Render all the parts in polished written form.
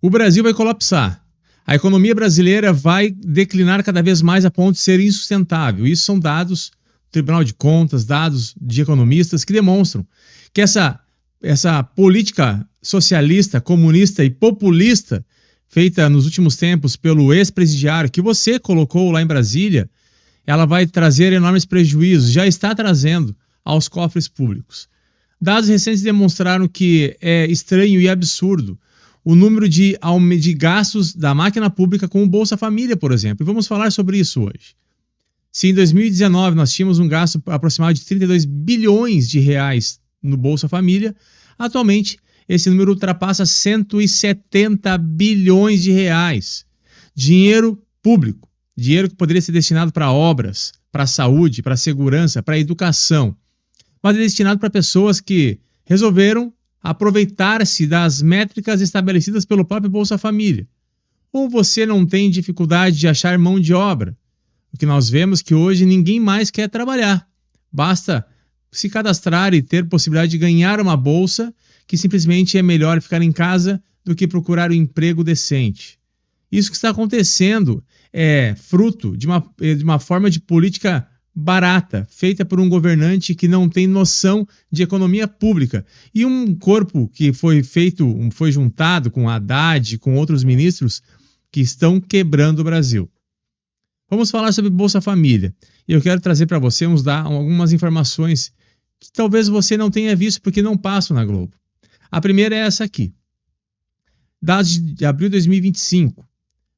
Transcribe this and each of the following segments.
O Brasil vai colapsar. A economia brasileira vai declinar cada vez mais a ponto de ser insustentável. Isso são dados do Tribunal de Contas, dados de economistas que demonstram que essa política socialista, comunista e populista feita nos últimos tempos pelo ex-presidiário que você colocou lá em Brasília, ela vai trazer enormes prejuízos, já está trazendo aos cofres públicos. Dados recentes demonstraram que é estranho e absurdo o número de gastos da máquina pública com o Bolsa Família, por exemplo. E vamos falar sobre isso hoje. Se em 2019 nós tínhamos um gasto aproximado de 32 bilhões de reais no Bolsa Família, atualmente esse número ultrapassa 170 bilhões de reais. Dinheiro público, dinheiro que poderia ser destinado para obras, para saúde, para segurança, para educação, mas é destinado para pessoas que resolveram aproveitar-se das métricas estabelecidas pelo próprio Bolsa Família. Ou você não tem dificuldade de achar mão de obra? O que nós vemos é que hoje ninguém mais quer trabalhar. Basta se cadastrar e ter possibilidade de ganhar uma bolsa, que simplesmente é melhor ficar em casa do que procurar um emprego decente. Isso que está acontecendo é fruto de uma forma de política barata, feita por um governante que não tem noção de economia pública. E um corpo que foi juntado com Haddad, com outros ministros, que estão quebrando o Brasil. Vamos falar sobre Bolsa Família. E eu quero trazer para você algumas informações que talvez você não tenha visto porque não passam na Globo. A primeira é essa aqui. Dados de abril de 2025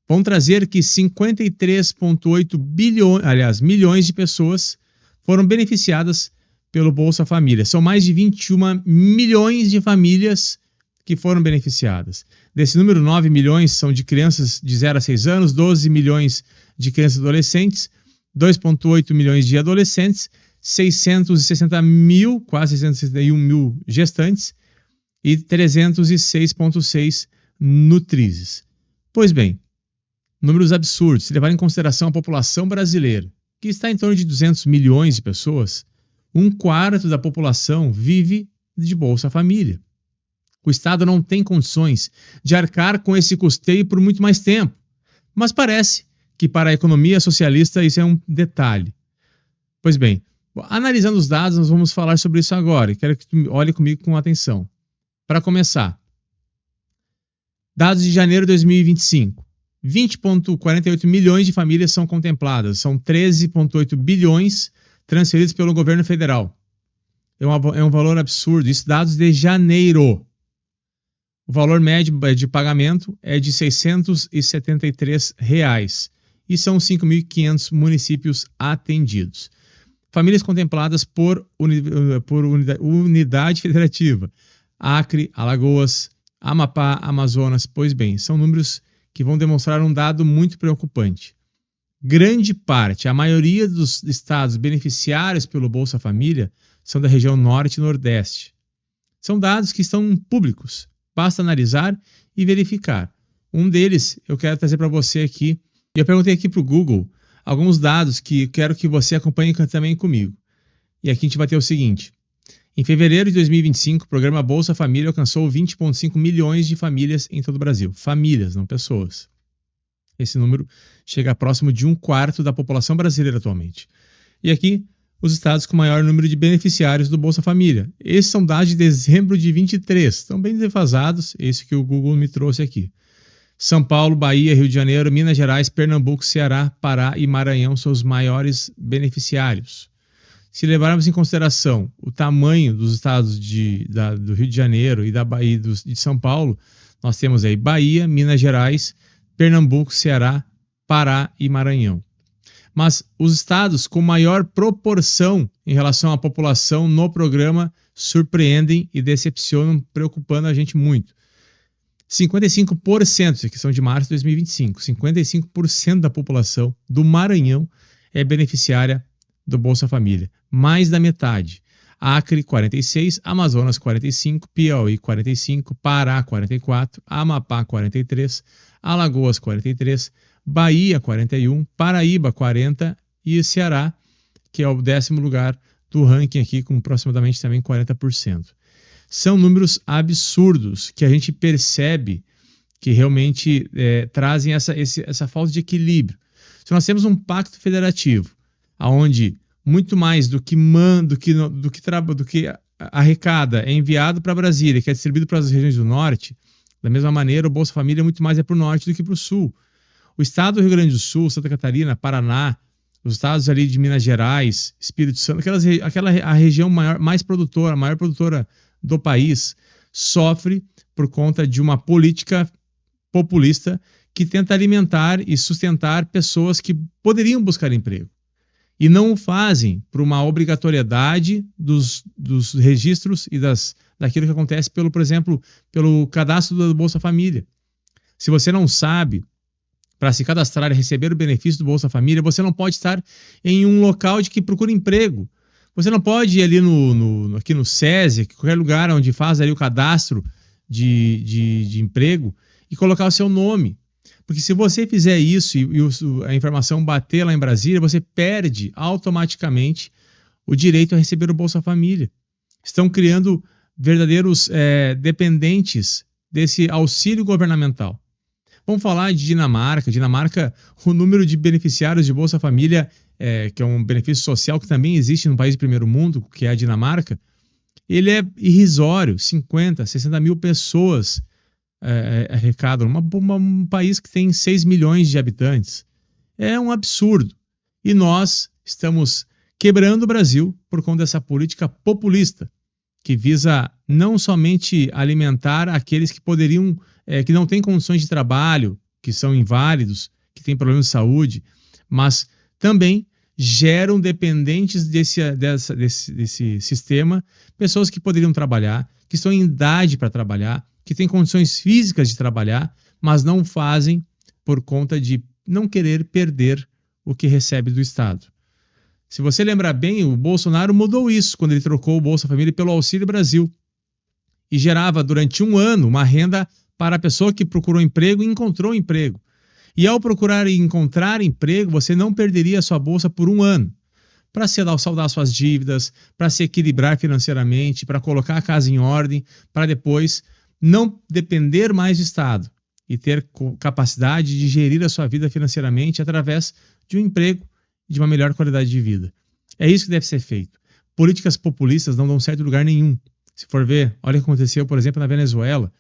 vão trazer que 53,8 milhões de pessoas foram beneficiadas pelo Bolsa Família. São mais de 21 milhões de famílias que foram beneficiadas. Desse número, 9 milhões são de crianças de 0 a 6 anos, 12 milhões de crianças e adolescentes, 2,8 milhões de adolescentes, 660 mil, quase 661 mil gestantes e 306,6 nutrizes. Pois bem, números absurdos. Se levar em consideração a população brasileira, que está em torno de 200 milhões de pessoas, 1/4 da população vive de Bolsa Família. O Estado não tem condições de arcar com esse custeio por muito mais tempo. Mas parece que para a economia socialista isso é um detalhe. Pois bem, analisando os dados, nós vamos falar sobre isso agora. Quero que tu olhe comigo com atenção. Para começar, dados de janeiro de 2025. 20,48 milhões de famílias são contempladas. São 13,8 bilhões transferidos pelo governo federal. É um valor absurdo. Isso dados de janeiro. O valor médio de pagamento é de R$ 673 e são 5.500 municípios atendidos. Famílias contempladas por unidade federativa. Acre, Alagoas, Amapá, Amazonas. Pois bem, são números que vão demonstrar um dado muito preocupante. Grande parte, a maioria dos estados beneficiários pelo Bolsa Família são da região Norte e Nordeste. São dados que estão públicos, basta analisar e verificar. Um deles eu quero trazer para você aqui, e eu perguntei aqui para o Google alguns dados que quero que você acompanhe também comigo. E aqui a gente vai ter o seguinte. Em fevereiro de 2025, o programa Bolsa Família alcançou 20,5 milhões de famílias em todo o Brasil. Famílias, não pessoas. Esse número chega próximo de 1/4 da população brasileira atualmente. E aqui, os estados com maior número de beneficiários do Bolsa Família. Esses são dados de dezembro de 23. Estão bem defasados, esse que o Google me trouxe aqui. São Paulo, Bahia, Rio de Janeiro, Minas Gerais, Pernambuco, Ceará, Pará e Maranhão são os maiores beneficiários. Se levarmos em consideração o tamanho dos estados do Rio de Janeiro e da Bahia e de São Paulo, nós temos aí Bahia, Minas Gerais, Pernambuco, Ceará, Pará e Maranhão. Mas os estados com maior proporção em relação à população no programa surpreendem e decepcionam, preocupando a gente muito. 55%, que são de março de 2025, 55% da população do Maranhão é beneficiária do Bolsa Família. Mais da metade. Acre, 46%, Amazonas, 45%, Piauí, 45%, Pará, 44%, Amapá, 43%, Alagoas, 43%, Bahia, 41%, Paraíba, 40% e Ceará, que é o 10º lugar do ranking aqui, com aproximadamente também 40%. São números absurdos que a gente percebe que realmente trazem essa falta de equilíbrio. Se nós temos um pacto federativo, onde muito mais do que arrecada é enviado para Brasília, que é distribuído para as regiões do norte, da mesma maneira o Bolsa Família muito mais é para o norte do que para o sul. O estado do Rio Grande do Sul, Santa Catarina, Paraná, os estados ali de Minas Gerais, Espírito Santo, a região mais produtora, a maior produtora do país, sofre por conta de uma política populista que tenta alimentar e sustentar pessoas que poderiam buscar emprego. E não o fazem por uma obrigatoriedade dos registros e daquilo que acontece, por exemplo, pelo cadastro do Bolsa Família. Se você não sabe, para se cadastrar e receber o benefício do Bolsa Família, você não pode estar em um local de que procura emprego. Você não pode ir ali aqui no SESI, qualquer lugar onde faz ali o cadastro de emprego e colocar o seu nome. Porque se você fizer isso e a informação bater lá em Brasília, você perde automaticamente o direito a receber o Bolsa Família. Estão criando verdadeiros dependentes desse auxílio governamental. Vamos falar de Dinamarca. Dinamarca, o número de beneficiários de Bolsa Família, que é um benefício social que também existe no país de primeiro mundo, que é a Dinamarca, ele é irrisório, 50, 60 mil pessoas arrecadam. Um país que tem 6 milhões de habitantes. É um absurdo. E nós estamos quebrando o Brasil por conta dessa política populista, que visa não somente alimentar aqueles que poderiam, que não têm condições de trabalho, que são inválidos, que têm problemas de saúde, mas também geram dependentes desse sistema, pessoas que poderiam trabalhar, que estão em idade para trabalhar, que têm condições físicas de trabalhar, mas não fazem por conta de não querer perder o que recebe do Estado. Se você lembrar bem, o Bolsonaro mudou isso quando ele trocou o Bolsa Família pelo Auxílio Brasil e gerava durante um ano uma renda para a pessoa que procurou emprego e encontrou emprego. E ao procurar e encontrar emprego, você não perderia a sua bolsa por um ano para saldar suas dívidas, para se equilibrar financeiramente, para colocar a casa em ordem, para depois não depender mais do Estado e ter capacidade de gerir a sua vida financeiramente através de um emprego e de uma melhor qualidade de vida. É isso que deve ser feito. Políticas populistas não dão certo em lugar nenhum. Se for ver, olha o que aconteceu, por exemplo, na Venezuela,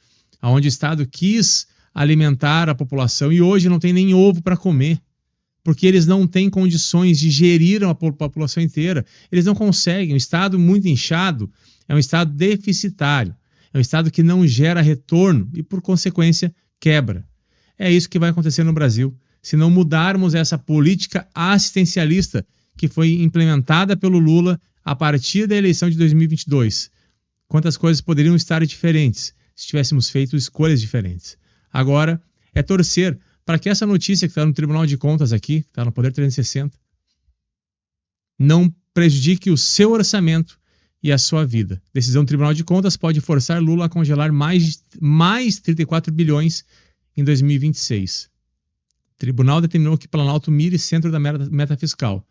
onde o Estado quis alimentar a população e hoje não tem nem ovo para comer, porque eles não têm condições de gerir a população inteira. Eles não conseguem. Um Estado muito inchado é um Estado deficitário. É um Estado que não gera retorno e, por consequência, quebra. É isso que vai acontecer no Brasil, se não mudarmos essa política assistencialista que foi implementada pelo Lula a partir da eleição de 2022. Quantas coisas poderiam estar diferentes se tivéssemos feito escolhas diferentes. Agora, é torcer para que essa notícia que está no Tribunal de Contas aqui, que está no Poder 360, não prejudique o seu orçamento e a sua vida. Decisão do Tribunal de Contas pode forçar Lula a congelar mais 34 bilhões em 2026. O tribunal determinou que Planalto mire centro da meta fiscal.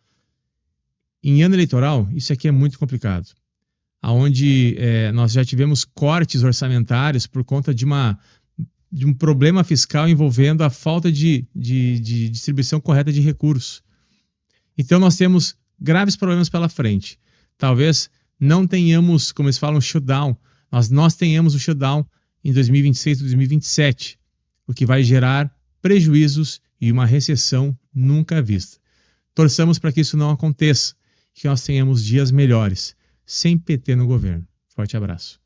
Em ano eleitoral, isso aqui é muito complicado. Onde nós já tivemos cortes orçamentários por conta de um problema fiscal envolvendo a falta de distribuição correta de recursos. Então nós temos graves problemas pela frente. Talvez não tenhamos, como eles falam, shutdown, mas nós tenhamos o shutdown em 2026 e 2027, o que vai gerar prejuízos e uma recessão nunca vista. Torçamos para que isso não aconteça, que nós tenhamos dias melhores, sem PT no governo. Forte abraço.